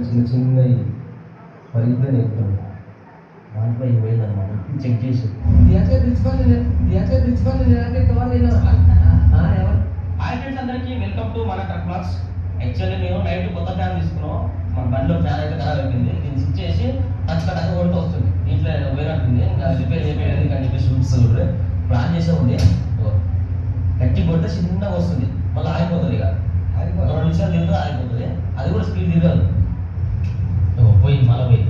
చిన్న చిన్నవి పరిగిపోయిన ఎక్కుతాడు. దాంట్లో ఇవి పోయిందన్నమాట. చెక్ చేసి హాయ్ ఫ్రెండ్స్, అందరికీ వెల్కమ్ టు మన ట్రక్ బ్లాగ్స్. యాక్చువల్లీ మేము నైట్ కొత్త ఫ్యాన్ తీసుకున్నాం. మన బండిలో ఫ్యాన్ అయితే ఖరాబ్ అయిపోయింది. దీన్ని స్విచ్ చేసి టచ్ కొడుతూ వస్తుంది. దీంట్లో పోయినట్టుంది. ఇంకా రిపేర్ చేయలేదు అని చెప్పి షూట్స్ ప్లాన్ చేసే ఉంది. గట్టి కొడితే చిన్నగా వస్తుంది, మళ్ళీ ఆగిపోతుంది. ఇక 2 నిమిషాలు తిరిగి ఆగిపోతుంది. అది కూడా స్పీడ్ తిరగదు. పోయి మళ్ళీ పోయి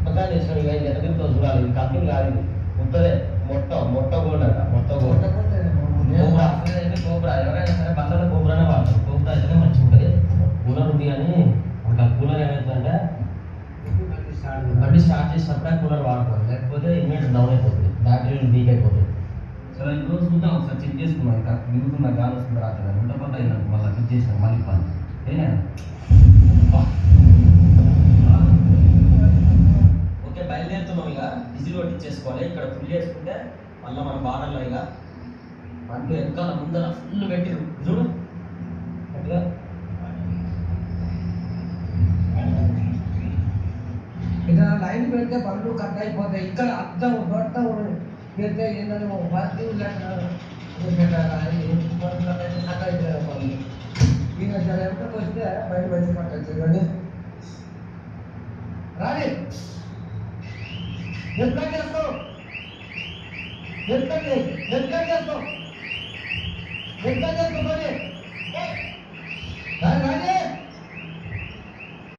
పక్కన చేసిన ఇక ఎంత తిరుగుతుందో చూడాలి. ఇది కంపెనీ కాదు, ఇది ముట్టదే. మొట్ట గోల్డ్ అంట. మొట్ట గోల్డ్ కోబ్రా. ఎవరైనా సరే బంగాళ కోబ్రానే వాడతారు. కోబ్రా అయితేనే మంచిగా ఉంటుంది. కూలర్ ఉంది కానీ మనకు ఆ కూలర్ ఏమవుతుందంటే బండి స్టార్ట్ చేసినప్పుడే కూలర్ వాడుకోవాలి, లేకపోతే ఇమీడియట్ డౌన్ అయిపోతుంది, బ్యాటరీలు వీక్ అయిపోతుంది. సరే ఇప్పుడు చూద్దాం, ఒకసారి చెక్ చేసుకున్నాం. ఇంకా దిగుతున్న గాలి వస్తుంది రాత్రి ఉంట కొంత అయినాక మళ్ళీ చెక్ చేసినాం. మళ్ళీ పని ఓకే, బయలుదేరుతున్నాం. ఇక డీజిల్ కొట్టించేసుకోవాలి. ఇక్కడ ఫుల్ చేసుకుంటే మళ్ళీ మన బార్డర్లో ఇక బండ్లు వెనకాల ముందర ఫుల్ పెట్టిరు చూడు. అట్లా ఇక్కడ లైన్ పెడితే బండ్లు కట్ అయిపోతాయి. ఇక్కడ అర్థం మొత్తం పెడితే ఏంటంటే బండి కట్ అయిపోయాయి పనులు. ఈయన సరే ఎంతకు వస్తే బయట మంచి కట్ అవుతుంది. కానీ రాని ఎట్లా చేస్తావు, ఎట్లా చేస్తావు రాని